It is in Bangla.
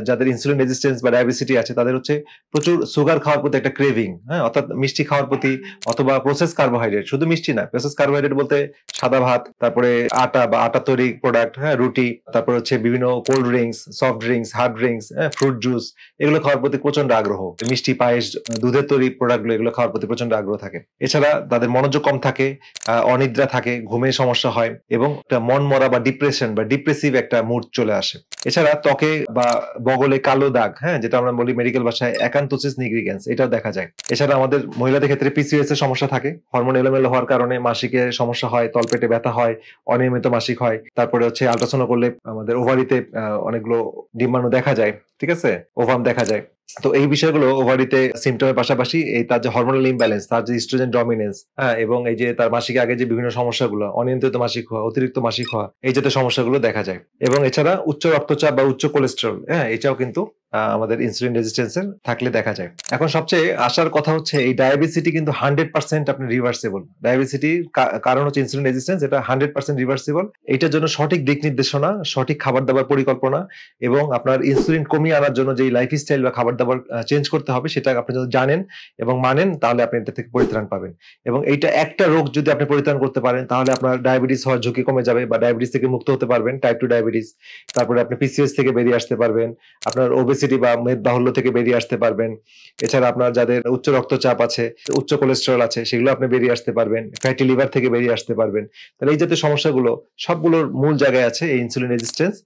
যাদের ইনসুলিন রেজিস্ট্যান্স বা ডায়াবেটিস আছে তাদের হচ্ছে প্রচুর সুগার খাওয়ার প্রতি একটা ক্রেভিং, হ্যাঁ, অর্থাৎ মিষ্টি খাওয়ার প্রতি, অথবা প্রসেস কার্বোহাইড্রেট, শুধু মিষ্টি না, প্রসেস কার্বোহাইড্রেট বলতে সাদা ভাত, তারপরে আটা বা আটা তৈরি প্রোডাক্ট, হ্যাঁ, রুটি, তারপর হচ্ছে বিভিন্ন cold drinks, soft drinks, hard drinks, fruit juice, এগুলো খাওয়ার প্রতি প্রচন্ড আগ্রহ। মিষ্টি, পায়েস, দুধের তৈরি প্রোডাক্টগুলো, এগুলো খাওয়ার প্রতি প্রচন্ড আগ্রহ থাকে। এছাড়া তাদের মনোযোগ কম থাকে, অনিদ্রা থাকে, ঘুমের সমস্যা হয়, এবং একটা মন মরা বা ডিপ্রেশন বা ডিপ্রেসিভ একটা মুড চলে আসে। এছাড়া ত্বকে বা বগলে কালো দাগ, হ্যাঁ, যেটা আমরা বলি মেডিকেল ভাষায় অ্যাকান্থোসিস নিগ্রিগেন্স, এটাও দেখা যায়। এছাড়া আমাদের মহিলাদের ক্ষেত্রে পিসিওএস এর সমস্যা থাকে, হরমোন এলোমেলো হওয়ার কারণে মাসিকের সমস্যা হয়, তলপেটে ব্যথা হয়, অনিয়মিত মাসিক হয়। তারপরে হচ্ছে আল্ট্রাসাউন্ড করলে আমাদের ওভারিতে অনেকগুলো ডিম্বাণু দেখা যায়, ঠিক আছে, ওভাম দেখা যায়। তো এই বিষয়গুলো ওভারিতে সিমটমের পাশাপাশি এই তার যে হরমোনাল ইমব্যালেন্স, তার যে ইস্ট্রোজেন ডমিনেন্স, হ্যাঁ, এবং এই যে তার মাসিক আগে যে বিভিন্ন সমস্যাগুলো, অনিয়ন্ত্রিত মাসিক হওয়া, অতিরিক্ত মাসিক হওয়া, এই জাতীয় সমস্যাগুলো দেখা যায়। এবং এছাড়া উচ্চ রক্তচাপ বা উচ্চ কোলেস্টেরল, হ্যাঁ, এটাও কিন্তু আমাদের ইনসুলিন রেজিস্ট্যান্সের থাকলে দেখা যায়। এখন সবচেয়ে আসার কথা হচ্ছে এই ডায়াবেটিস কিন্তু 100% আপনি রিভার্সিবল। ডায়াবেটিস কারণ হচ্ছে ইনসুলিন রেজিস্ট্যান্স, এটা 100% রিভার্সিবল। এটার জন্য সঠিক দিক নির্দেশনা, সঠিক খাবার দাবার পরিকল্পনা, এবং আপনার ইনসুলিন কমিয়ে আনার জন্য যে লাইফস্টাইল বা খাবার দাবার চেঞ্জ করতে হবে, সেটা আপনি যদি জানেন এবং মানেন, তাহলে আপনি এটা থেকে পরিত্রাণ পাবেন। এবং এইটা একটা রোগ যদি আপনি পরিত্রাণ করতে পারেন, তাহলে আপনার ডায়াবেটিস হওয়ার ঝুঁকি কমে যাবে, বা ডায়াবেটিস থেকে মুক্ত হতে পারবেন, টাইপ 2 ডায়াবেটিস। তারপরে আপনি পিসিওএস থেকে বেরিয়ে আসতে পারবেন, আপনার ওবেসিটি বা মেদবাহুল্য থেকে বেরিয়ে আসতে পারবেন। এছাড়া আপনার যাদের উচ্চ রক্তচাপ আছে, উচ্চ কোলেস্টেরল আছে, সেগুলো আপনি বেরিয়ে আসতে পারবেন, ফ্যাটি লিভার থেকে বেরিয়ে আসতে পারবেন। তাহলে এই জাতীয় সমস্যাগুলো সবগুলোর মূল জায়গায় আছে এই ইনসুলিন রেজিস্ট্যান্স।